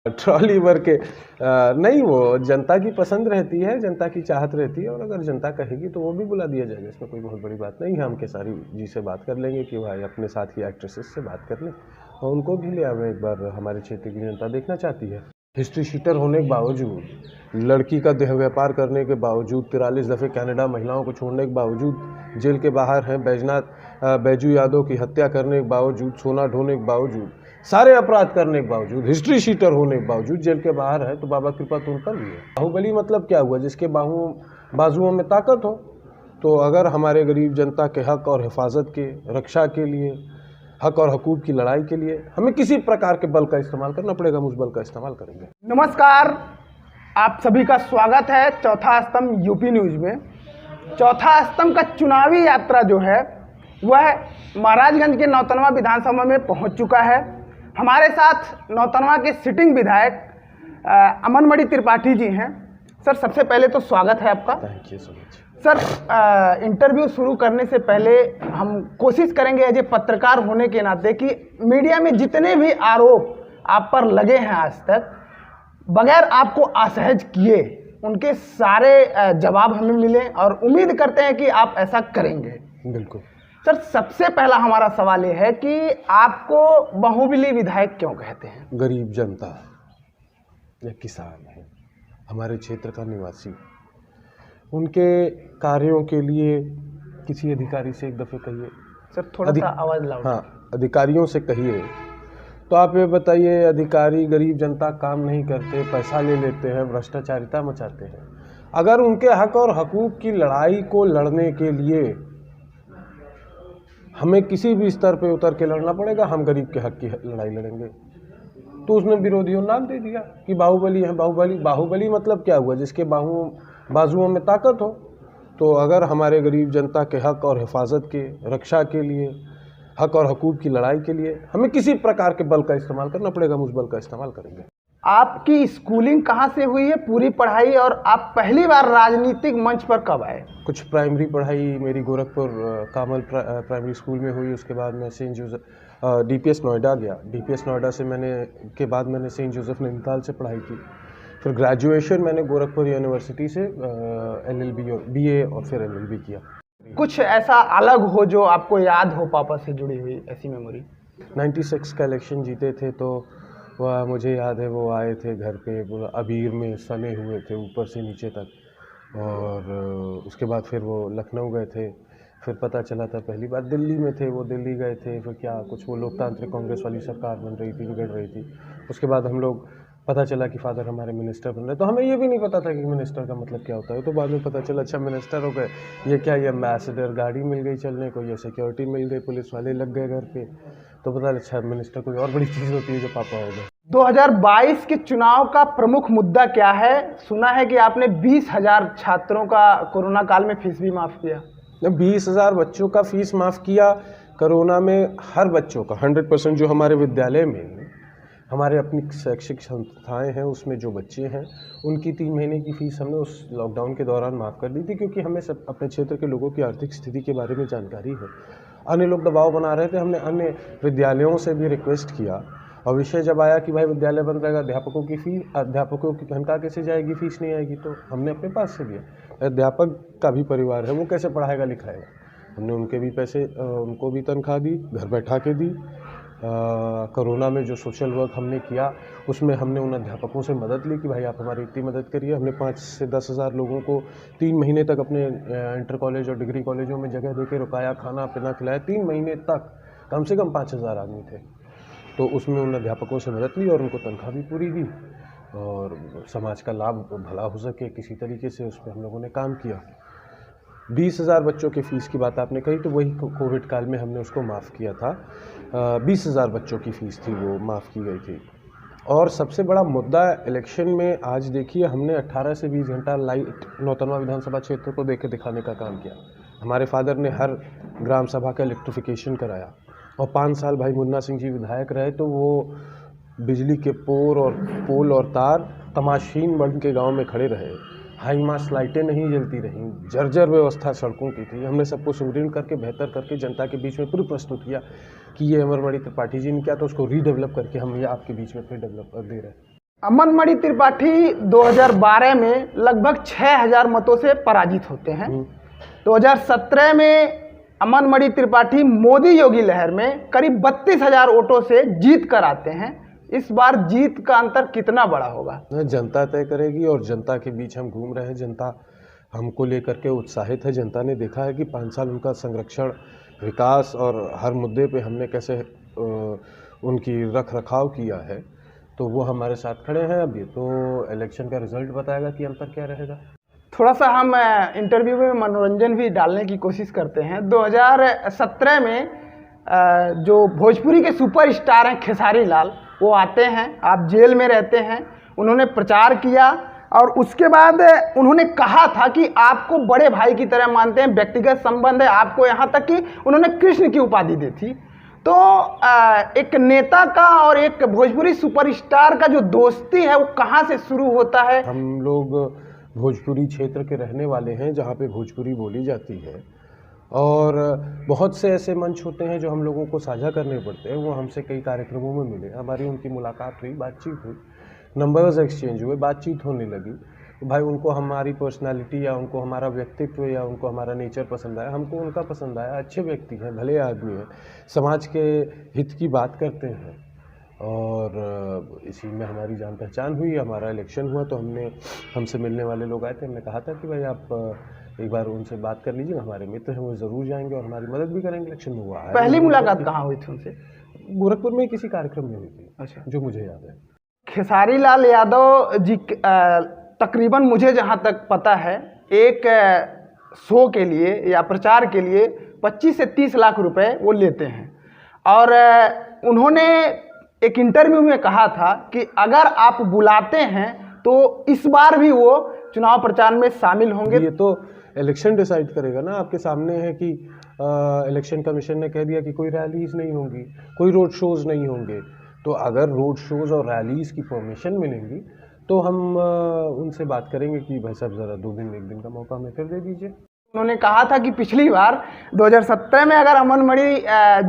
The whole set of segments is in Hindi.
ट्रॉली भर के नहीं, वो जनता की पसंद रहती है, जनता की चाहत रहती है, और अगर जनता कहेगी तो वो भी बुला दिया जाएगा। इसमें कोई बहुत बड़ी बात नहीं है। हम केसारी जी से बात कर लेंगे कि भाई अपने साथ की एक्ट्रेसेस से बात कर लें और उनको भी ले आवे। एक बार हमारे क्षेत्र की जनता देखना चाहती है। हिस्ट्री शीटर होने के बावजूद, लड़की का देह व्यापार करने के बावजूद, 43 दफ़े कनाडा महिलाओं को छोड़ने के बावजूद, जेल के बाहर हैं बैजू यादव की हत्या करने के बावजूद, सोना ढोने के बावजूद, सारे अपराध करने के बावजूद, हिस्ट्री शीटर होने के बावजूद जेल के बाहर है, तो बाबा कृपा तो उन पर भी है। बाहुबली मतलब क्या हुआ? जिसके बाजुओं में ताकत हो। तो अगर हमारे गरीब जनता के हक और हिफाजत के, रक्षा के लिए, हक और हकूक़ की लड़ाई के लिए हमें किसी प्रकार के बल का इस्तेमाल करना पड़ेगा, हम उस बल का इस्तेमाल करेंगे। नमस्कार, आप सभी का स्वागत है चौथा स्तंभ यूपी न्यूज़ में। चौथा स्तंभ का चुनावी यात्रा जो है वह महाराजगंज के नौतनवा विधानसभा में पहुंच चुका है। हमारे साथ नौतनवा के सिटिंग विधायक अमनमणि त्रिपाठी जी हैं। सर, सबसे पहले तो स्वागत है आपका। Thank you so much. Sir, interview शुरू करने से पहले हम कोशिश करेंगे एज ए पत्रकार होने के नाते कि मीडिया में जितने भी आरोप आप पर लगे हैं आज तक, बगैर आपको असहज किए उनके सारे जवाब हमें मिले, और उम्मीद करते हैं कि आप ऐसा करेंगे। बिल्कुल सर, सबसे पहला हमारा सवाल ये है कि आपको बाहुबली विधायक क्यों कहते हैं? गरीब जनता या किसान है, हमारे क्षेत्र का निवासी, उनके कार्यों के लिए किसी अधिकारी से एक दफ़े कहिए। सर, थोड़ा सा आवाज़ लाओ। हाँ, अधिकारियों से कहिए तो आप ये बताइए, अधिकारी गरीब जनता काम नहीं करते, पैसा ले लेते हैं, भ्रष्टाचारिता मचाते हैं। अगर उनके हक और हकूक़ की लड़ाई को लड़ने के लिए हमें किसी भी स्तर पे उतर के लड़ना पड़ेगा, हम गरीब के हक की लड़ाई लड़ेंगे। तो उसमें विरोधियों नाम दे दिया कि बाहुबली है। बाहुबली मतलब क्या हुआ? जिसके बाजुओं में ताकत हो। तो अगर हमारे गरीब जनता के हक और हिफाजत के, रक्षा के लिए, हक और हकूक़ की लड़ाई के लिए हमें किसी प्रकार के बल का इस्तेमाल करना पड़ेगा, हम उस बल का इस्तेमाल करेंगे। आपकी स्कूलिंग कहाँ से हुई है, पूरी पढ़ाई, और आप पहली बार राजनीतिक मंच पर कब आए? कुछ प्राइमरी पढ़ाई मेरी गोरखपुर कामल प्राइमरी स्कूल में हुई। उसके बाद मैं सेंट जोसेफ डीपीएस नोएडा गया। डीपीएस नोएडा से मैंने सेंट जोसेफ नैनीताल से पढ़ाई की। फिर ग्रेजुएशन मैंने गोरखपुर यूनिवर्सिटी से LLB और BA और फिर LLB किया। कुछ ऐसा अलग हो जो आपको याद हो, पापा से जुड़ी हुई ऐसी मेमोरी? 96 का इलेक्शन जीते थे, तो वह मुझे याद है, वो आए थे घर पे, पूरा अबीर में सने हुए थे ऊपर से नीचे तक। और उसके बाद फिर वो लखनऊ गए थे। फिर पता चला था, पहली बार दिल्ली में थे, वो दिल्ली गए थे। फिर क्या कुछ वो लोकतांत्रिक कांग्रेस वाली सरकार बन रही थी, बिगड़ रही थी। उसके बाद हम लोग, पता चला कि फादर हमारे मिनिस्टर बन रहे। तो हमें ये भी नहीं पता था कि मिनिस्टर का मतलब क्या होता है। तो बाद में पता चला, अच्छा मिनिस्टर हो गए, ये क्या, ये एम्बेसडर गाड़ी मिल गई चलने को, ये सिक्योरिटी मिल गई, पुलिस वाले लग गए घर पे। तो पता, अच्छा मिनिस्टर कोई और बड़ी चीज़ होती है जो पापा हो गए। 2022 के चुनाव का प्रमुख मुद्दा क्या है? सुना है कि आपने 20,000 छात्रों का कोरोना काल में फीस भी माफ़ किया। 20,000 बच्चों का फीस माफ़ किया कोरोना में। हर बच्चों का 100% जो हमारे विद्यालय में, हमारे अपनी शैक्षिक संस्थाएं हैं, उसमें जो बच्चे हैं उनकी 3 महीने की फ़ीस हमने उस लॉकडाउन के दौरान माफ़ कर दी थी, क्योंकि हमें सब अपने क्षेत्र के लोगों की आर्थिक स्थिति के बारे में जानकारी है। अन्य लोग दबाव बना रहे थे। हमने अन्य विद्यालयों से भी रिक्वेस्ट किया, और विषय जब आया कि भाई विद्यालय बंद रहेगा, अध्यापकों की तनख्वाह कैसे जाएगी, फीस नहीं आएगी, तो हमने अपने पास से दिया। अध्यापक का भी परिवार है, वो कैसे पढ़ाएगा लिखाएगा? हमने उनके भी पैसे, उनको भी तनख्वाह दी, घर बैठा के दी। कोरोना में जो सोशल वर्क हमने किया, उसमें हमने उन अध्यापकों से मदद ली कि भाई आप हमारी इतनी मदद करिए। हमने 5 से 10,000 लोगों को 3 महीने तक अपने इंटर कॉलेज और डिग्री कॉलेजों में जगह दे के रुकाया, खाना पीना खिलाया। 3 महीने तक कम से कम 5,000 आदमी थे। तो उसमें उन अध्यापकों से मदद ली और उनको तनख्वाह भी पूरी दी, और समाज का लाभ भला हो सके किसी तरीके से, उस पर हम लोगों ने काम किया। 20,000 बच्चों की फ़ीस की बात आपने कही, तो वही कोविड काल में हमने उसको माफ़ किया था। 20,000 बच्चों की फ़ीस थी, वो माफ़ की गई थी। और सबसे बड़ा मुद्दा इलेक्शन में, आज देखिए, हमने 18 से 20 घंटा लाइट नौतनवा विधानसभा क्षेत्र को देके दिखाने का काम किया। हमारे फादर ने हर ग्राम सभा का इलेक्ट्रिफिकेशन कराया, और 5 साल भाई मुन्ना सिंह जी विधायक रहे, तो वो बिजली के पोल और तार तमाशीन बन के गांव में खड़े रहे। हाई मास लाइटें नहीं जलती रहीं, जर्जर व्यवस्था सड़कों की थी। हमने सबको सुदृढ़ करके, बेहतर करके जनता के बीच में पूरी प्रस्तुत किया कि ये अमनमणि त्रिपाठी जी ने किया, तो उसको रीडेवलप करके हम ये आपके बीच में फिर डेवलप दे रहे हैं। अमन त्रिपाठी 2012 में लगभग 6000 मतों से पराजित होते हैं। 2017 में अमन त्रिपाठी मोदी योगी लहर में करीब 32,000 वोटों से जीत कर आते हैं। इस बार जीत का अंतर कितना बड़ा होगा? जनता तय करेगी और जनता के बीच हम घूम रहे हैं। जनता हमको लेकर के उत्साहित है। जनता ने देखा है कि 5 साल उनका संरक्षण, विकास और हर मुद्दे पे हमने कैसे उनकी रख रखाव किया है, तो वो हमारे साथ खड़े हैं। अभी तो इलेक्शन का रिजल्ट बताएगा कि अंतर क्या रहेगा। थोड़ा सा हम इंटरव्यू में मनोरंजन भी डालने की कोशिश करते हैं। 2017 में जो भोजपुरी के सुपरस्टार हैं खेसारी लाल, वो आते हैं, आप जेल में रहते हैं, उन्होंने प्रचार किया और उसके बाद उन्होंने कहा था कि आपको बड़े भाई की तरह मानते हैं, व्यक्तिगत संबंध है आपको, यहाँ तक कि उन्होंने कृष्ण की उपाधि दी थी। तो एक नेता का और एक भोजपुरी सुपरस्टार का जो दोस्ती है वो कहाँ से शुरू होता है? हम लोग भोजपुरी क्षेत्र के रहने वाले हैं जहाँ पे भोजपुरी बोली जाती है और बहुत से ऐसे मंच होते हैं जो हम लोगों को साझा करने पड़ते हैं। वो हमसे कई कार्यक्रमों में मिले, हमारी उनकी मुलाकात हुई, बातचीत हुई, नंबर्स एक्सचेंज हुए, बातचीत होने लगी। तो भाई उनको हमारी पर्सनालिटी या उनको हमारा व्यक्तित्व या उनको हमारा नेचर पसंद आया, हमको उनका पसंद आया। अच्छे व्यक्ति हैं, भले आदमी हैं, समाज के हित की बात करते हैं और इसी में हमारी जान पहचान हुई। हमारा इलेक्शन हुआ तो हमसे मिलने वाले लोग आए थे। हमने कहा था कि भाई आप एक बार उनसे बात कर लीजिए, हमारे मित्र हैं, वो ज़रूर जाएंगे और हमारी मदद भी करेंगे। इलेक्शन में हुआ है। पहली मुलाकात कहाँ हुई थी उनसे? गोरखपुर में किसी कार्यक्रम में हुई थी। अच्छा, जो मुझे याद है। खेसारी लाल यादव जी तकरीबन मुझे जहाँ तक पता है एक शो के लिए या प्रचार के लिए 25 से 30 लाख रुपए वो लेते हैं और उन्होंने एक इंटरव्यू में कहा था कि अगर आप बुलाते हैं तो इस बार भी वो चुनाव प्रचार में शामिल होंगे। ये तो इलेक्शन डिसाइड करेगा ना। आपके सामने है कि इलेक्शन कमीशन ने कह दिया कि कोई रैलीज नहीं होंगी, कोई रोड शोज़ नहीं होंगे। तो अगर रोड शोज़ और रैलीज़ की परमिशन मिलेंगी तो हम उनसे बात करेंगे कि भाई साहब ज़रा 2 दिन 1 दिन का मौका हमें फिर दे दीजिए। उन्होंने कहा था कि पिछली बार 2017 में अगर अमन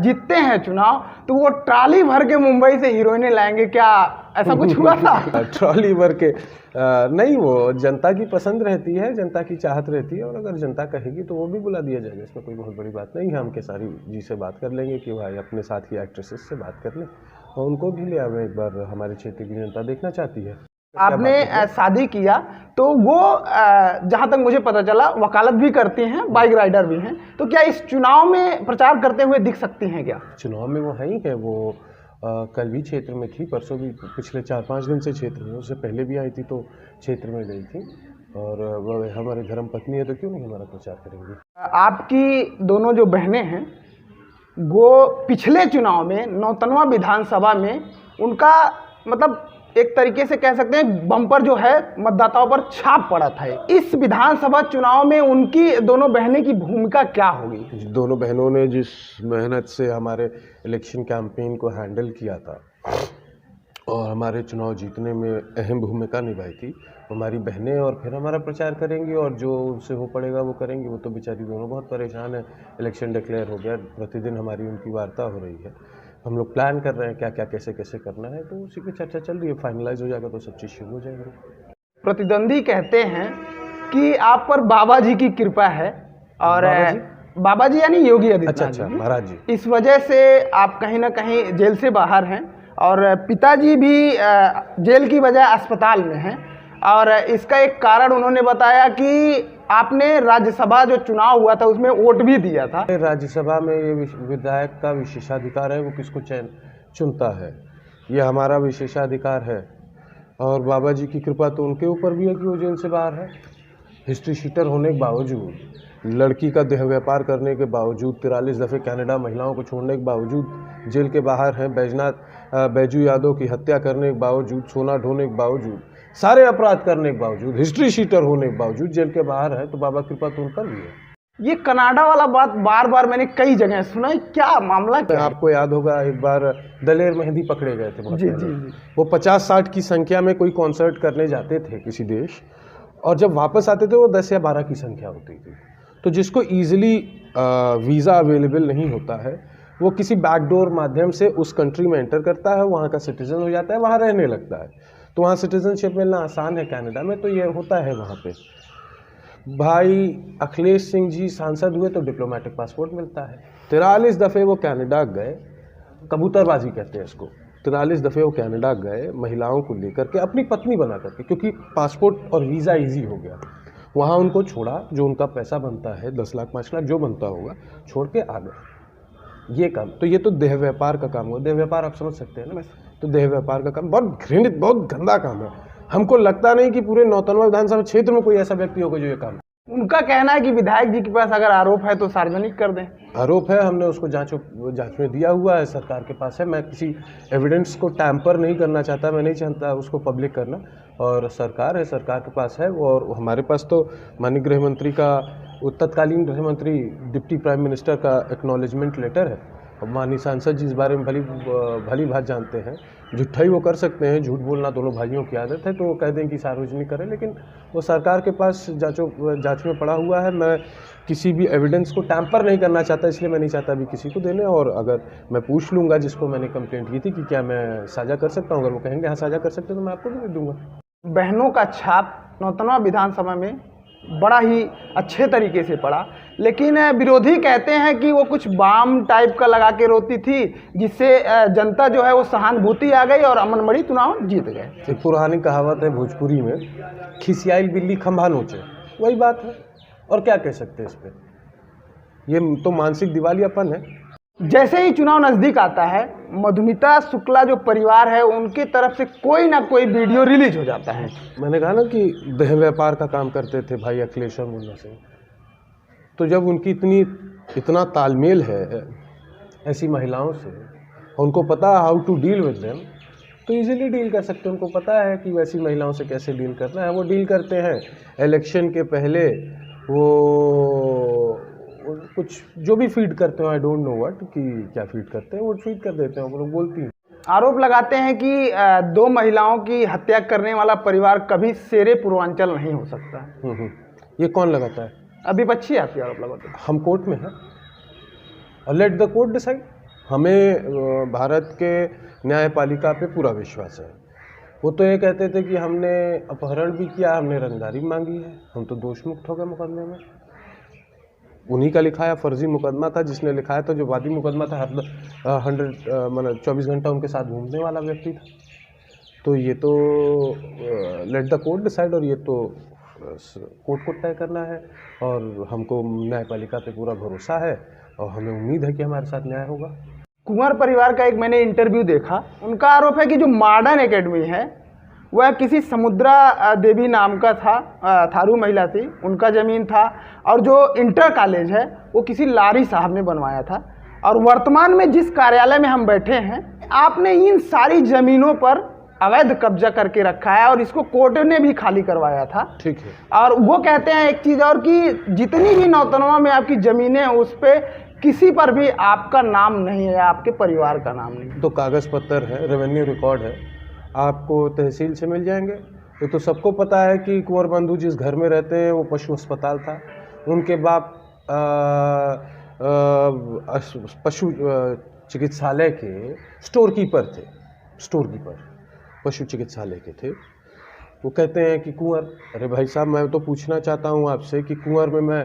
जीतते हैं चुनाव तो वो ट्रॉली भर के मुंबई से हीरोइनें लाएंगे। क्या ऐसा कुछ हुआ था? ट्रॉली भर के नहीं, वो जनता की पसंद रहती है, जनता की चाहत रहती है और अगर जनता कहेगी तो वो भी बुला दिया जाएगा। इसमें कोई बहुत बड़ी बात नहीं है। हम खेसारी जी से बात कर लेंगे कि भाई अपने साथी एक्ट्रेसेस से बात कर लें और उनको भी ले आवे। एक बार हमारे क्षेत्र की जनता देखना चाहती है। आपने शादी किया तो वो जहाँ तक मुझे पता चला वकालत भी करती हैं, बाइक राइडर भी हैं, तो क्या इस चुनाव में प्रचार करते हुए दिख सकती हैं क्या? चुनाव में वो है ही है। वो कल भी क्षेत्र में थी, परसों भी, पिछले 4-5 दिन से क्षेत्र में, उससे पहले भी आई थी तो क्षेत्र में गई थी और वो हमारे धर्म पत्नी है तो क्यों नहीं हमारा प्रचार करेंगे। आपकी दोनों जो बहनें हैं वो पिछले चुनाव में नौतनवा विधानसभा में उनका मतलब एक तरीके से कह सकते हैं बम्पर जो है मतदाताओं पर छाप पड़ा था। इस विधानसभा चुनाव में उनकी दोनों बहनें की भूमिका क्या होगी? दोनों बहनों ने जिस मेहनत से हमारे इलेक्शन कैंपेन को हैंडल किया था और हमारे चुनाव जीतने में अहम भूमिका निभाई थी, हमारी बहनें और फिर हमारा प्रचार करेंगी और जो उनसे हो पड़ेगा वो करेंगी। वो तो बेचारी दोनों बहुत परेशान है। इलेक्शन डिक्लेयर हो गया, प्रतिदिन हमारी उनकी वार्ता हो रही है। हम लोग प्लान कर रहे हैं क्या क्या कैसे कैसे करना है, तो उसी की चर्चा चल रही है। फाइनलाइज हो जाएगा तो सब चीज़ शुरू हो जाएगी। प्रतिद्वंदी कहते हैं कि आप पर बाबा जी की कृपा है और बाबा जी यानी योगी आदित्यनाथ। अच्छा, महाराज जी। इस वजह से आप कहीं ना कहीं जेल से बाहर हैं और पिताजी भी जेल की बजाय अस्पताल में हैं और इसका एक कारण उन्होंने बताया कि आपने राज्यसभा जो चुनाव हुआ था उसमें वोट भी दिया था। राज्यसभा में ये विधायक का विशेषाधिकार है, वो किसको चुनता है, ये हमारा विशेषाधिकार है। और बाबा जी की कृपा तो उनके ऊपर भी है कि वो जेल से बाहर है। हिस्ट्री शीटर होने के बावजूद, लड़की का देह व्यापार करने के बावजूद, 43 दफ़े कनाडा महिलाओं को छोड़ने के बावजूद जेल के बाहर हैं। बैजू यादव की हत्या करने के बावजूद, सोना ढोने के बावजूद, सारे अपराध करने के बावजूद, हिस्ट्री शीटर होने के बावजूद जेल के बाहर है। तो बाबा कृपा तो उनका भी है। ये कनाडा वाला बात बार बार मैंने कई जगह सुना है, क्या मामला क्या है? आपको याद होगा एक बार दलेर मेहंदी पकड़े गए थे। जी जी जी। वो 50-60 की संख्या में कोई कॉन्सर्ट करने जाते थे किसी देश और जब वापस आते थे वो 10 या 12 की संख्या होती थी। तो जिसको ईजिली वीज़ा अवेलेबल नहीं होता है वो किसी बैकडोर माध्यम से उस कंट्री में एंटर करता है, वहाँ का सिटीजन हो जाता है, वहाँ रहने लगता है। तो वहाँ सिटीजनशिप मिलना आसान है कनाडा में, तो ये होता है वहाँ पे। भाई अखिलेश सिंह जी सांसद हुए तो डिप्लोमेटिक पासपोर्ट मिलता है। 43 दफ़े वो कनाडा गए, कबूतरबाजी कहते हैं इसको। 43 दफ़े वो कनाडा गए महिलाओं को लेकर के, अपनी पत्नी बना करके, क्योंकि पासपोर्ट और वीज़ा इजी हो गया। वहाँ उनको छोड़ा, जो उनका पैसा बनता है 10 लाख 5 लाख जो बनता होगा, छोड़ के आ गए। ये काम तो, ये तो देह व्यापार का काम हुआ। देह व्यापार आप समझ सकते हैं ना। तो देह व्यापार का काम बहुत घृणित, बहुत गंदा काम है। हमको लगता नहीं कि पूरे नौतनवा विधानसभा क्षेत्र में कोई ऐसा व्यक्ति होगा जो ये काम। उनका कहना है कि विधायक जी के पास अगर आरोप है तो सार्वजनिक कर दें। आरोप है, हमने उसको जांच में दिया हुआ है, सरकार के पास है। मैं किसी एविडेंस को टैंपर नहीं करना चाहता, मैं नहीं चाहता उसको पब्लिक करना, और सरकार है, सरकार के पास है। और हमारे पास तो माननीय गृह मंत्री का, तत्कालीन गृह मंत्री डिप्टी प्राइम मिनिस्टर का एक्नॉलेजमेंट लेटर है। और माननीय सांसद जी इस बारे में भली भात जानते हैं। झूठा ही वो कर सकते हैं, झूठ बोलना दोनों भाइयों की आदत है, तो वो कह दें कि सार्वजनिक करें, लेकिन वो सरकार के पास जांच में पड़ा हुआ है। मैं किसी भी एविडेंस को टैंपर नहीं करना चाहता, इसलिए मैं नहीं चाहता अभी किसी को देने। और अगर मैं पूछ लूँगा जिसको मैंने कंप्लेंट की थी कि क्या मैं साझा कर सकता हूँ, अगर वो कहेंगे हाँ साझा कर सकते, तो मैं आपको भी दे दूँगा। बहनों का छाप नौतनवा विधानसभा में बड़ा ही अच्छे तरीके से पड़ा, लेकिन विरोधी कहते हैं कि वो कुछ बाम टाइप का लगा के रोती थी, जिससे जनता जो है वो सहानुभूति आ गई और अमनमणि चुनाव जीत गए। एक पुरानी कहावत है भोजपुरी में, खिसियाई बिल्ली खंभा नोचे, वही बात है। और क्या कह सकते हैं इस पर, ये तो मानसिक दिवालियापन है। जैसे ही चुनाव नज़दीक आता है, मधुमिता शुक्ला जो परिवार है उनकी तरफ से कोई ना कोई वीडियो रिलीज हो जाता है। मैंने कहा ना कि देह व्यापार का काम करते थे भाई अखिलेश और मुन्ना सिंह, तो जब उनकी इतना तालमेल है ऐसी महिलाओं से, उनको पता how to deal with them, तो इजीली डील कर सकते हैं। उनको पता है कि वैसी महिलाओं से कैसे डील करना है, वो डील करते हैं। इलेक्शन के पहले वो कुछ जो भी फीड करते हो, आई डोंट नो व्हाट, कि क्या फीड करते हैं, वो फीड कर देते हैं, वो लोग बोलती हैं। आरोप लगाते हैं कि 2 महिलाओं की हत्या करने वाला परिवार कभी शेरे पूर्वांचल नहीं हो सकता। ये कौन लगाता है? अभी बच्ची आपकी आरोप लगाते हैं। हम कोर्ट में हैं, लेट द कोर्ट डिसाइड। हमें भारत के न्यायपालिका पे पूरा विश्वास है। वो तो ये कहते थे कि हमने अपहरण भी किया, हमने रंगदारी मांगी है, हम तो दोष मुक्त हो गए मुकदमे में। उन्हीं का लिखाया फर्जी मुकदमा था, जिसने लिखाया था, जो वादी मुकदमा था, 24 घंटा उनके साथ घूमने वाला व्यक्ति था। तो ये तो लेट द कोर्ट डिसाइड, और ये तो कोर्ट को तय करना है। और हमको न्यायपालिका पे पूरा भरोसा है और हमें उम्मीद है कि हमारे साथ न्याय होगा। कुंवर परिवार का एक मैंने इंटरव्यू देखा, उनका आरोप है कि जो मॉडर्न एकेडमी है वह किसी समुद्रा देवी नाम का था, थारू महिला थी, उनका ज़मीन था, और जो इंटर कॉलेज है वो किसी लारी साहब ने बनवाया था। और वर्तमान में जिस कार्यालय में हम बैठे हैं, आपने इन सारी ज़मीनों पर अवैध कब्जा करके रखा है, और इसको कोर्ट ने भी खाली करवाया था। ठीक है। और वो कहते हैं एक चीज़ और, कि जितनी भी नौतनवा में आपकी ज़मीनें हैं उस पर किसी पर भी आपका नाम नहीं है, आपके परिवार का नाम नहीं। तो कागज़ पत्तर है, रेवेन्यू रिकॉर्ड है, आपको तहसील से मिल जाएंगे। ये तो सबको पता है कि कुंवर बंधु जिस घर में रहते हैं वो पशु अस्पताल था। उनके बाप पशु चिकित्सालय के स्टोर कीपर थे, पशु चिकित्सालय के थे। वो कहते हैं कि कुंवर, अरे भाई साहब, मैं तो पूछना चाहता हूँ आपसे कि कुंवर में मैं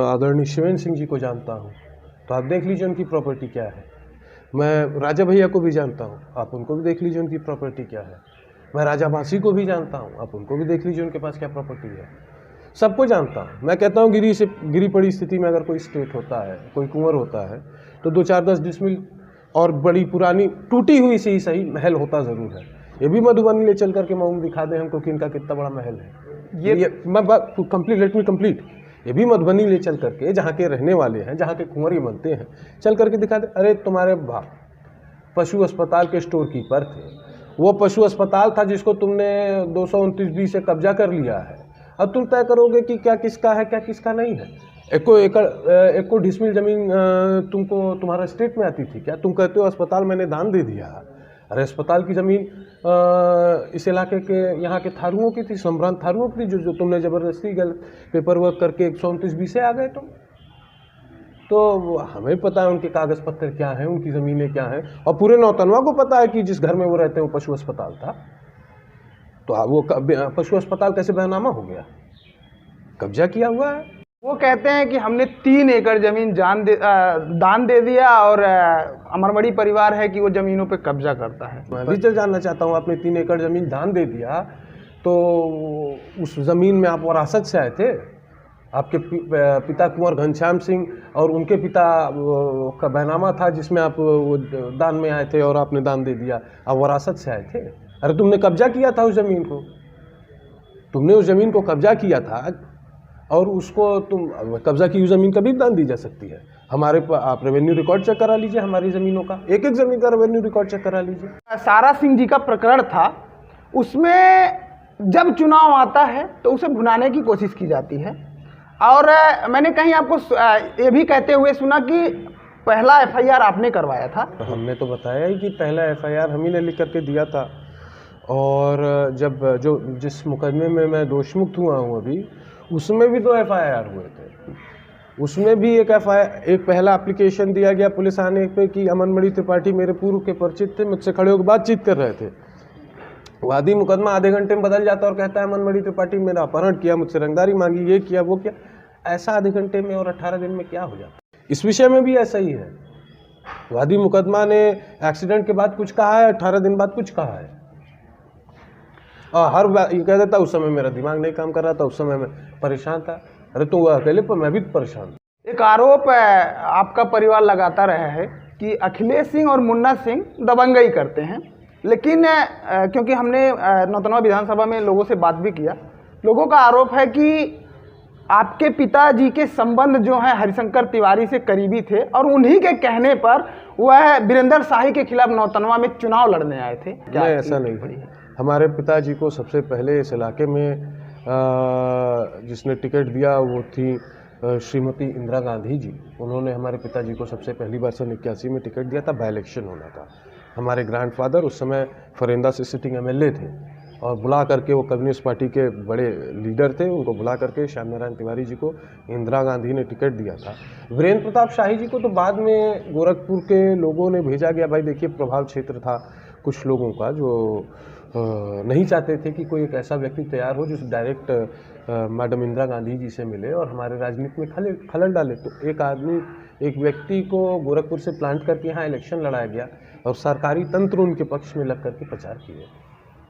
आदरणीय शिवेंद्र सिंह जी को जानता हूँ, तो आप देख लीजिए उनकी प्रॉपर्टी क्या है। मैं राजा भैया को भी जानता हूँ, आप उनको भी देख लीजिए उनकी प्रॉपर्टी क्या है। मैं राजा मासी को भी जानता हूँ, आप उनको भी देख लीजिए उनके पास क्या प्रॉपर्टी है। सबको जानता हूँ। मैं कहता हूँ गिरी पड़ी स्थिति में अगर कोई स्टेट होता है, कोई कुंवर होता है, तो 2-4-10 डिसमिल और बड़ी पुरानी टूटी हुई सी सही महल होता ज़रूर है। ये भी मधुबनी ले चल करके मऊ दिखा दें हमको कि इनका कितना बड़ा महल है। ये मैं बात लेट मी कंप्लीट। ये भी मधुबनी ले चल करके, जहाँ के रहने वाले हैं, जहाँ के कुंवरी बनते हैं, चल करके दिखा दे, अरे तुम्हारे बाप पशु अस्पताल के स्टोर कीपर थे, वो पशु अस्पताल था जिसको तुमने 229B से कब्जा कर लिया है। अब तुम तय करोगे कि क्या किसका है क्या किसका नहीं है। एक को डिसमिल जमीन तुमको तुम्हारा स्टेट में आती थी क्या? तुम कहते हो अस्पताल मैंने दान दे दिया। अरे अस्पताल की ज़मीन इस इलाके के यहाँ के थारुओं की थी, सम्रांत थारुओं की थी, जो तुमने ज़बरदस्ती गलत पेपर वर्क करके 129B से आ गए तुम। तो हमें पता है उनके कागज़ पत्तर क्या हैं, उनकी ज़मीनें क्या हैं, और पूरे नौतनवा को पता है कि जिस घर में वो रहते हैं वो पशु अस्पताल था। तो वो पशु अस्पताल कैसे बहनामा हो गया? कब्जा किया हुआ है। वो कहते हैं कि हमने 3 एकड़ जमीन दान दे दिया और अमरमणि परिवार है कि वो जमीनों पे कब्जा करता है। मैं भी तो जानना चाहता हूँ, आपने 3 एकड़ जमीन दान दे दिया तो उस जमीन में आप वरासत से आए थे? आपके पिता कुंवर घनश्याम सिंह और उनके पिता का बहनामा था जिसमें आप दान में आए थे और आपने दान दे दिया, आप वरासत से आए थे। अरे तुमने कब्जा किया था उस ज़मीन को, तुमने उस ज़मीन को कब्जा किया था और उसको तुम कब्जा की हुई ज़मीन कभी दान दी जा सकती है। हमारे आप रेवेन्यू रिकॉर्ड चेक करा लीजिए, हमारी ज़मीनों का एक एक ज़मीन का रेवेन्यू रिकॉर्ड चेक करा लीजिए। सारा सिंह जी का प्रकरण था, उसमें जब चुनाव आता है तो उसे भुनाने की कोशिश की जाती है और मैंने कहीं आपको ये भी कहते हुए सुना कि पहला एफआईआर आपने करवाया था। तो हमने तो बताया ही कि पहला एफआईआर हम ही ने लिख करके दिया था और जब जिस मुकदमे में मैं दोषमुक्त हुआ हूँ अभी, उसमें भी 2 एफआईआर हुए थे। उसमें भी एक पहला एप्लीकेशन दिया गया पुलिस आने पे कि अमनमणि त्रिपाठी मेरे पूर्व के परिचित थे, मुझसे खड़े होकर बातचीत कर रहे थे। वादी मुकदमा आधे घंटे में बदल जाता और कहता है अमनमणि त्रिपाठी मेरा अपहरण किया, मुझसे रंगदारी मांगी, ये किया वो किया। ऐसा आधे घंटे में और 18 दिन में क्या हो जाता? इस विषय में भी ऐसा ही है। वादी मुकदमा ने एक्सीडेंट के बाद कुछ कहा है, 18 दिन बाद कुछ कहा है और हर बार ये कह देता उस समय मेरा दिमाग नहीं काम कर रहा था, उस समय मैं परेशान था। अरे तो वो अकेले पर मैं भी परेशान था। एक आरोप आपका परिवार लगाता रहा है कि अखिलेश सिंह और मुन्ना सिंह दबंगई करते हैं, लेकिन क्योंकि हमने नौतनवा विधानसभा में लोगों से बात भी किया, लोगों का आरोप है कि आपके पिताजी के संबंध जो हैं हरिशंकर तिवारी से करीबी थे और उन्हीं के कहने पर वह वीरेंद्र शाही के खिलाफ नौतनवा में चुनाव लड़ने आए थे। नहीं, ऐसा नहीं है। हमारे पिताजी को सबसे पहले इस इलाके में जिसने टिकट दिया वो थी श्रीमती इंदिरा गांधी जी। उन्होंने हमारे पिताजी को सबसे पहली बार 1981 में टिकट दिया था, बाई इलेक्शन होना था। हमारे ग्रैंडफादर उस समय फरेंदा से सिटिंग एमएलए थे और बुला करके, वो कम्युनिस्ट पार्टी के बड़े लीडर थे, उनको बुला करके श्याम नारायण तिवारी जी को इंदिरा गांधी ने टिकट दिया था। वीरेंद्र प्रताप शाही जी को तो बाद में गोरखपुर के लोगों ने भेजा गया। भाई देखिए, प्रभाव क्षेत्र था कुछ लोगों का जो नहीं चाहते थे कि कोई एक ऐसा व्यक्ति तैयार हो जो डायरेक्ट मैडम इंदिरा गांधी जी से मिले और हमारे राजनीति में खलल डाले। तो एक व्यक्ति को गोरखपुर से प्लांट करके यहाँ इलेक्शन लड़ाया गया और सरकारी तंत्र उनके पक्ष में लग करके प्रचार किए,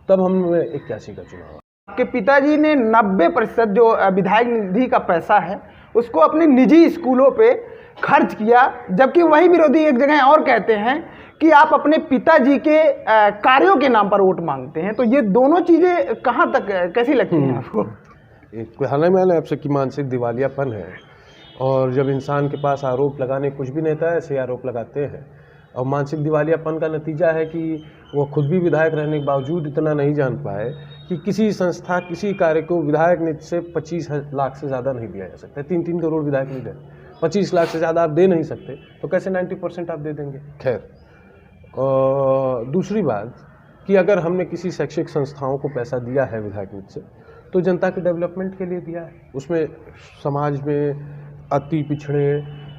तब हम 81 का चुनाव। आपके पिताजी ने 90% जो विधायक निधि का पैसा है उसको अपने निजी स्कूलों पे खर्च किया, जबकि वही विरोधी एक जगह और कहते हैं कि आप अपने पिताजी के कार्यों के नाम पर वोट मांगते हैं। तो ये दोनों चीज़ें कहाँ तक कैसी लगती हैं आपको? एक हाल में आपसे कि मानसिक दिवालियापन है और जब इंसान के पास आरोप लगाने कुछ भी नहीं था, ऐसे आरोप लगाते हैं और मानसिक दिवालियापन का नतीजा है कि वो खुद भी विधायक रहने के बावजूद इतना नहीं जान पाए कि किसी संस्था किसी कार्य को विधायक निधि से 25 लाख से ज़्यादा नहीं दिया जा सकता। 3-3 करोड़ विधायक निधि, 25 लाख से ज़्यादा आप दे नहीं सकते, तो कैसे 90% आप दे देंगे? खैर, दूसरी बात कि अगर हमने किसी शैक्षिक संस्थाओं को पैसा दिया है विधायक निधि से, तो जनता के डेवलपमेंट के लिए दिया है। उसमें समाज में अति पिछड़े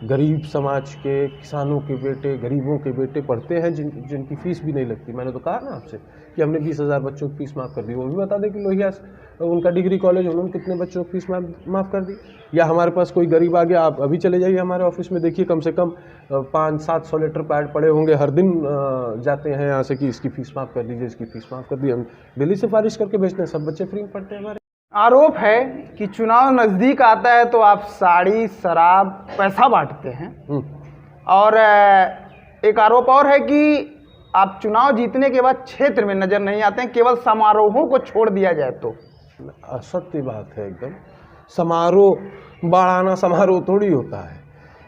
गरीब समाज के किसानों के बेटे, गरीबों के बेटे पढ़ते हैं जिनकी फीस भी नहीं लगती। मैंने तो कहा ना आपसे कि हमने 20,000 बच्चों की फीस माफ़ कर दी। वो भी बता दें कि लोहिया उनका डिग्री कॉलेज, उन्होंने कितने बच्चों की फीस माफ़ कर दी। या हमारे पास कोई गरीब आ गया, आप अभी चले जाइए हमारे ऑफिस में, देखिए कम से कम 500-700 लेटर पैड पड़े होंगे, हर दिन जाते हैं यहाँ से कि इसकी फ़ीस माफ़ कर दीजिए, इसकी फ़ीस माफ़ कर दी। हम दिल्ली सिफारिश करके भेजते हैं, सब बच्चे फ्री में पढ़ते हैं हमारे। आरोप है कि चुनाव नज़दीक आता है तो आप साड़ी, शराब, पैसा बांटते हैं और एक आरोप और है कि आप चुनाव जीतने के बाद क्षेत्र में नज़र नहीं आते हैं, केवल समारोहों को छोड़ दिया जाए तो। असत्य बात है एकदम। समारोह बढ़ाना समारोह थोड़ी होता है,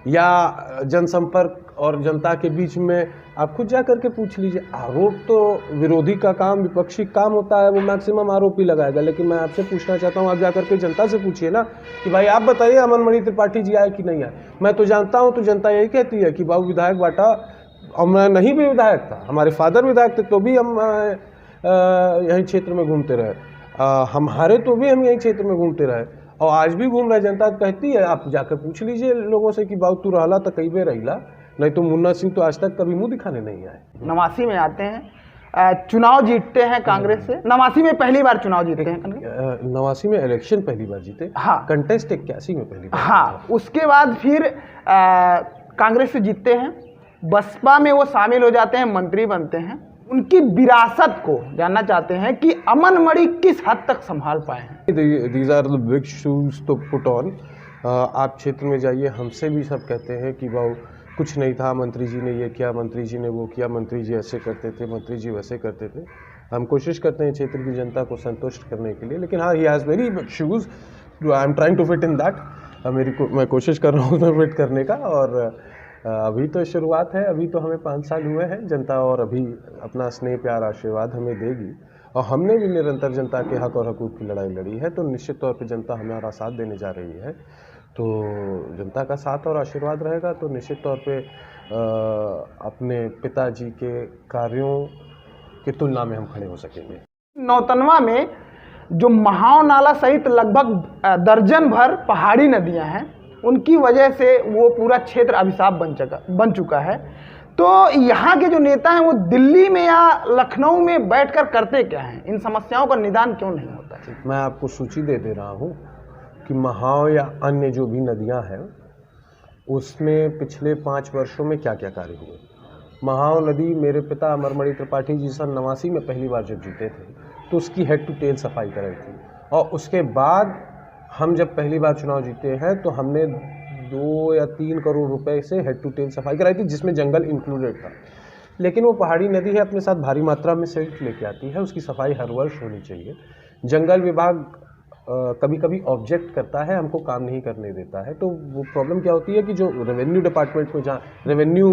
या जनसंपर्क और जनता के बीच में आप खुद जा करके पूछ लीजिए। आरोप तो विरोधी का काम, विपक्षी काम होता है, वो मैक्सिमम आरोप ही लगाएगा। लेकिन मैं आपसे पूछना चाहता हूँ, आप जा करके जनता से पूछिए ना कि भाई आप बताइए अमनमणि त्रिपाठी जी आए कि नहीं आए। मैं तो जानता हूँ, तो जनता यही कहती है कि बाबू विधायक बांटा, और मैं नहीं भी विधायक था, हमारे फादर विधायक थे, तो भी हम यही क्षेत्र में घूमते रहे, हमारे तो भी हम यही क्षेत्र में घूमते रहे और आज भी घूम रहे। जनता कहती है, आप जाकर पूछ लीजिए लोगों से कि बाबू तू रहला तो कई बेर रहिला, नहीं तो मुन्ना सिंह तो आज तक कभी मुंह दिखाने नहीं आए। नवासी में आते हैं चुनाव जीतते हैं कांग्रेस से, 89 में पहली बार चुनाव जीते हैं कांग्रेस। 89 में इलेक्शन पहली बार जीते, हाँ। कंटेस्ट 81 में पहली बार। हाँ, उसके बाद फिर कांग्रेस से जीतते हैं, बसपा में वो शामिल हो जाते हैं, मंत्री बनते हैं। उनकी विरासत को जानना चाहते हैं कि अमन मणि किस हद तक संभाल पाए हैं। These are the big shoes to put on. आप क्षेत्र में जाइए, हमसे भी सब कहते हैं कि वाह कुछ नहीं था, मंत्री जी ने ये किया, मंत्री जी ने वो किया, मंत्री जी ऐसे करते थे, मंत्री जी वैसे करते थे। हम कोशिश करते हैं क्षेत्र की जनता को संतुष्ट करने के लिए, लेकिन हाँ, he has very big shoes, I am trying to fit in that. मैं कोशिश कर रहा हूँ उसमें फिट करने का। और अभी तो शुरुआत है, अभी तो हमें 5 साल हुए हैं, जनता और अभी अपना स्नेह प्यार आशीर्वाद हमें देगी। और हमने भी निरंतर जनता के हक और हकूक़ की लड़ाई लड़ी है, तो निश्चित तौर पर जनता हमारा साथ देने जा रही है। तो जनता का साथ और आशीर्वाद रहेगा तो निश्चित तौर पे अपने पिताजी के कार्यों की तुलना में हम खड़े हो सकेंगे। नौतनवा में जो महाव नाला सहित लगभग दर्जन भर पहाड़ी नदियां हैं, उनकी वजह से वो पूरा क्षेत्र अभिशाप बन चुका है। तो यहाँ के जो नेता हैं वो दिल्ली में या लखनऊ में बैठकर करते क्या हैं? इन समस्याओं का निदान क्यों नहीं होता है? मैं आपको सूची दे रहा हूँ कि महाव या अन्य जो भी नदियाँ हैं उसमें पिछले 5 वर्षों में क्या क्या कार्य हुए। महाव नदी, मेरे पिता अमरमणि त्रिपाठी जी सन 89 में पहली बार जब जीते थे तो उसकी हेड टू टेल सफाई कराई थी। और उसके बाद हम जब पहली बार चुनाव जीते हैं तो हमने 2 या 3 करोड़ रुपए से हेड टू टेल सफाई कराई थी, जिसमें जंगल इंक्लूडेड था। लेकिन वो पहाड़ी नदी है, अपने साथ भारी मात्रा में सिल्ट लेके आती है, उसकी सफाई हर वर्ष होनी चाहिए। जंगल विभाग कभी कभी ऑब्जेक्ट करता है, हमको काम नहीं करने देता है। तो वो प्रॉब्लम क्या होती है कि जो रेवेन्यू डिपार्टमेंट में, जहाँ रेवेन्यू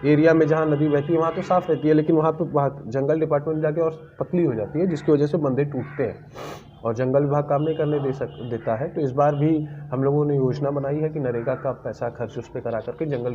एरिया में जहाँ नदी बहती है वहाँ तो साफ़ रहती है, लेकिन वहाँ पे जंगल डिपार्टमेंट जाके और पतली हो जाती है, जिसकी वजह से बंदे टूटते हैं और जंगल विभाग काम नहीं करने देता है। तो इस बार भी हम लोगों ने योजना बनाई है कि नरेगा का पैसा खर्च उस पर करा करके जंगल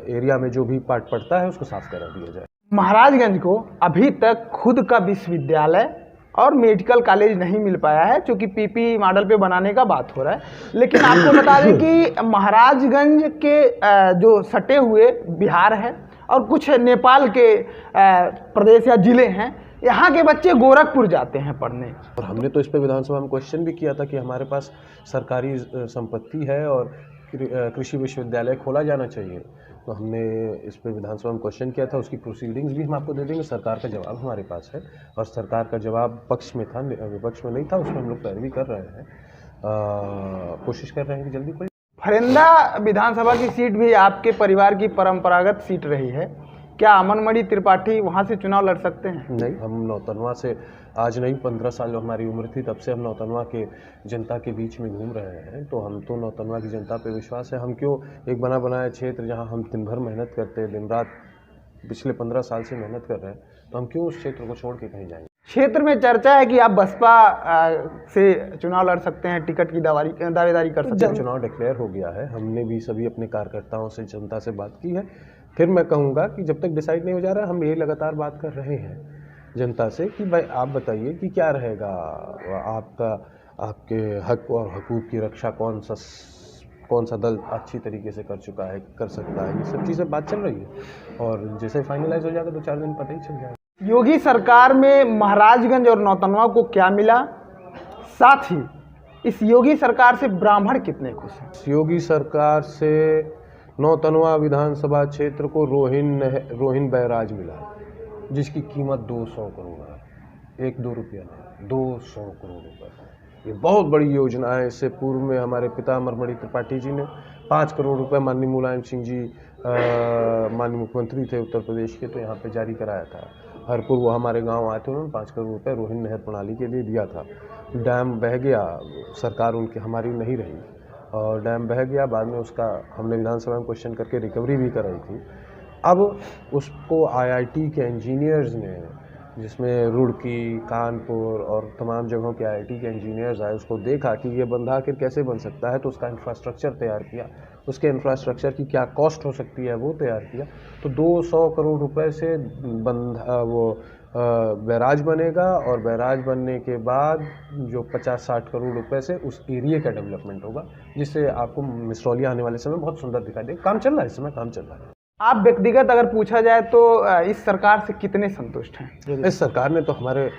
एरिया में जो भी पार्ट पड़ता है उसको साफ करा दिया जाए। महाराजगंज को अभी तक खुद का विश्वविद्यालय और मेडिकल कॉलेज नहीं मिल पाया है, क्योंकि पीपी मॉडल पे बनाने का बात हो रहा है। लेकिन आपको बता दें कि महाराजगंज के जो सटे हुए बिहार है और कुछ नेपाल के प्रदेश या जिले हैं, यहाँ के बच्चे गोरखपुर जाते हैं पढ़ने। और हमने तो इस पर विधानसभा में क्वेश्चन भी किया था कि हमारे पास सरकारी संपत्ति है और कृषि विश्वविद्यालय खोला जाना चाहिए। तो हमने इस पर विधानसभा में क्वेश्चन किया था, उसकी प्रोसीडिंग्स भी हम आपको दे देंगे। सरकार का जवाब हमारे पास है और सरकार का जवाब पक्ष में था, विपक्ष में नहीं था। उसमें हम लोग पैरवी कर रहे हैं, कोशिश कर रहे हैं कि जल्दी कोई। फरेंदा विधानसभा की सीट भी आपके परिवार की परंपरागत सीट रही है, क्या अमन मणि त्रिपाठी वहाँ से चुनाव लड़ सकते हैं? नहीं, हम नौतनवा से आज नहीं, 15 साल हमारी उम्र थी तब से हम नौतनवा के जनता के बीच में घूम रहे हैं। तो हम तो नौतनवा की जनता पे विश्वास है। हम क्यों एक बना बनाया क्षेत्र जहाँ हम दिन भर मेहनत करते हैं, दिन रात पिछले 15 साल से मेहनत कर रहे हैं, तो हम क्यों उस क्षेत्र को छोड़ के कहीं जाएंगे। क्षेत्र में चर्चा है कि आप बसपा से चुनाव लड़ सकते हैं, टिकट की दावेदारी कर सकते हैं। चुनाव डिक्लेयर हो गया है, हमने भी सभी अपने कार्यकर्ताओं से, जनता से बात की है। फिर मैं कहूँगा कि जब तक डिसाइड नहीं हो जा रहा है, हम यही लगातार बात कर रहे हैं जनता से कि भाई आप बताइए कि क्या रहेगा, आपके हक और हकूक़ की रक्षा कौन सा दल अच्छी तरीके से कर चुका है, कर सकता है। ये सब चीज़ें बात चल रही है और जैसे फाइनलाइज हो जाएगा 2-4 दिन पता ही चल जाएगा। योगी सरकार में महाराजगंज और नौतनवा को क्या मिला, साथ ही इस योगी सरकार से ब्राह्मण कितने खुश हैं? योगी सरकार से नौतनवा विधानसभा क्षेत्र को रोहिन बैराज मिला, जिसकी कीमत 200 करोड़ है, 1-2 रुपया नहीं, 200 करोड़ रुपये। ये बहुत बड़ी योजना है। इससे पूर्व में हमारे पिता अमरमणि त्रिपाठी जी ने 5 करोड़ रुपए माननीय मुलायम सिंह जी माननीय मुख्यमंत्री थे उत्तर प्रदेश के, तो यहाँ पे जारी कराया था। हरपुर वो हमारे गांव आए थे, उन्होंने 5 करोड़ रुपए रोहिन नहर प्रणाली के लिए दिया था। डैम बह गया, सरकार उनकी हमारी नहीं रही और डैम बह गया। बाद में उसका हमने विधानसभा में क्वेश्चन करके रिकवरी भी कराई थी। अब उसको IIT के इंजीनियर्स ने, जिसमें रुड़की, कानपुर और तमाम जगहों के IIT के इंजीनियर्स आए, उसको देखा कि ये बंधा आखिर कैसे बन सकता है, तो उसका इंफ्रास्ट्रक्चर तैयार किया। उसके इंफ्रास्ट्रक्चर की क्या कॉस्ट हो सकती है वो तैयार किया। तो 200 करोड़ रुपए से बैराज बनेगा और बैराज बनने के बाद जो 50-60 करोड़ रुपए से उस एरिया का डेवलपमेंट होगा, जिससे आपको मिसरौलिया आने वाले समय बहुत सुंदर दिखाई देगा। काम चल रहा है, इस समय काम चल रहा है। आप व्यक्तिगत अगर पूछा जाए तो इस सरकार से कितने संतुष्ट हैं? इस सरकार ने तो हमारे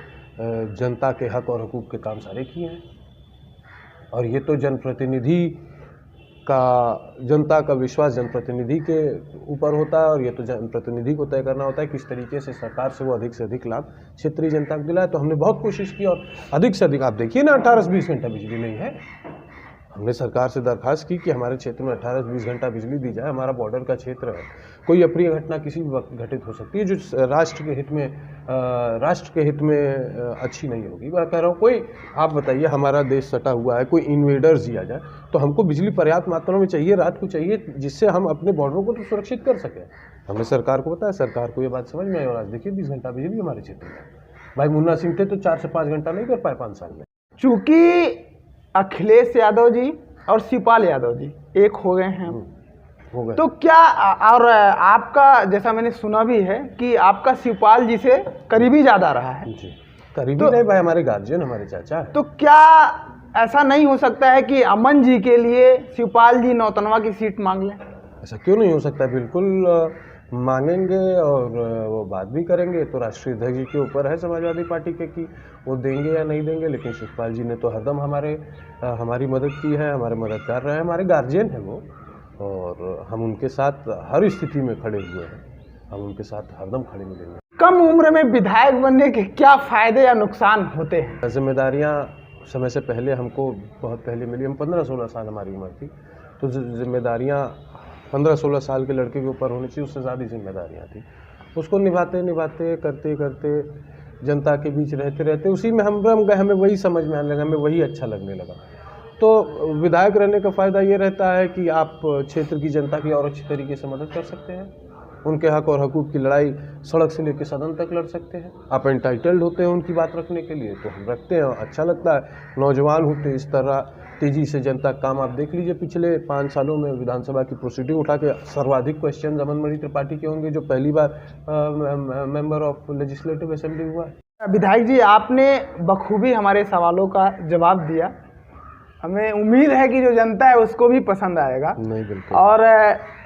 जनता के हक और हुकूक के काम सारे किए हैं, और ये तो जनता का विश्वास जनप्रतिनिधि के ऊपर होता है, और ये तो जनप्रतिनिधि को तय करना होता है किस तरीके से सरकार से वो अधिक से अधिक लाभ क्षेत्रीय जनता को दिलाए। तो हमने बहुत कोशिश की, और अधिक से अधिक, आप देखिए ना 18 से 20 घंटा बिजली नहीं है। हमने सरकार से दरख्वास्त की कि हमारे क्षेत्र में 18 से 20 घंटा बिजली दी जाए। हमारा बॉर्डर का क्षेत्र है, कोई अप्रिय घटना किसी भी वक्त घटित हो सकती है जो राष्ट्र के हित में अच्छी नहीं होगी। मैं कह रहा हूँ, कोई आप बताइए, हमारा देश सटा हुआ है, कोई इन्वेडर्स दिया जाए तो हमको बिजली पर्याप्त मात्रा में चाहिए, रात को चाहिए, जिससे हम अपने बॉर्डरों को तो सुरक्षित कर सकें। हमने सरकार को बताया, सरकार को ये बात समझ में आई, और आज देखिए 20 घंटा बिजली हमारे क्षेत्र में। भाई मुन्ना सिंह थे तो 4 से 5 घंटा नहीं कर पाए 5 साल में। चूंकि अखिलेश यादव जी और शिवपाल यादव जी एक हो गए हैं, हो गए, तो क्या, और आपका जैसा मैंने सुना भी है कि आपका शिवपाल जी से करीबी ज़्यादा रहा है जी, करीबी नहीं भाई, हमारे गार्जियन, हमारे चाचा है। तो क्या ऐसा नहीं हो सकता है कि अमन जी के लिए शिवपाल जी नौतनवा की सीट मांग लें? ऐसा क्यों नहीं हो सकता, बिल्कुल मांगेंगे, और वो बात भी करेंगे। तो राष्ट्रीय अध्यक्ष जी के ऊपर है समाजवादी पार्टी के कि वो देंगे या नहीं देंगे, लेकिन शिवपाल जी ने तो हरदम हमारी मदद की है, हमारे मददगार रहे हैं, हमारे गार्जियन हैं वो, और हम उनके साथ हर स्थिति में खड़े हुए हैं, हम उनके साथ हरदम खड़े मिलेंगे। कम उम्र में विधायक बनने के क्या फायदे या नुकसान होते हैं? जिम्मेदारियाँ समय से पहले हमको बहुत पहले मिली, हम 15-16 साल हमारी उम्र थी, तो जिम्मेदारियाँ 15-16 साल के लड़के के ऊपर होनी चाहिए, उससे ज़्यादा जिम्मेदारियाँ थी। उसको निभाते करते जनता के बीच रहते उसी में हम रम गए, हमें वही समझ में आने लगा, हमें वही अच्छा लगने लगा। तो विधायक रहने का फ़ायदा ये रहता है कि आप क्षेत्र की जनता की और अच्छी तरीके से मदद कर सकते हैं, उनके हक और हकूक़ की लड़ाई सड़क से लेकर सदन तक लड़ सकते हैं। आप एंटाइटल्ड होते हैं उनकी बात रखने के लिए, तो हम रखते हैं, अच्छा लगता है। नौजवान होते इस तरह तेज़ी से जनता का काम, आप देख लीजिए पिछले 5 सालों में विधानसभा की प्रोसीडिंग उठा के सर्वाधिक क्वेश्चन अमन मणि त्रिपाठी के होंगे, जो पहली बार मेंबर ऑफ लेजिस्लेटिव असेंबली हुआ है। विधायक जी, आपने बखूबी हमारे सवालों का जवाब दिया, हमें उम्मीद है कि जो जनता है उसको भी पसंद आएगा। नहीं, बिल्कुल। और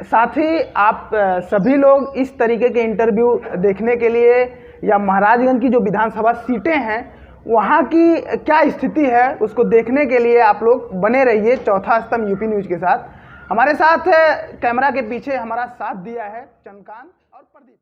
साथ ही आप सभी लोग इस तरीके के इंटरव्यू देखने के लिए, या महाराजगंज की जो विधानसभा सीटें हैं वहाँ की क्या स्थिति है उसको देखने के लिए आप लोग बने रहिए चौथा स्तंभ यूपी न्यूज़ के साथ। हमारे साथ कैमरा के पीछे हमारा साथ दिया है चंद्रकांत और प्रदीप।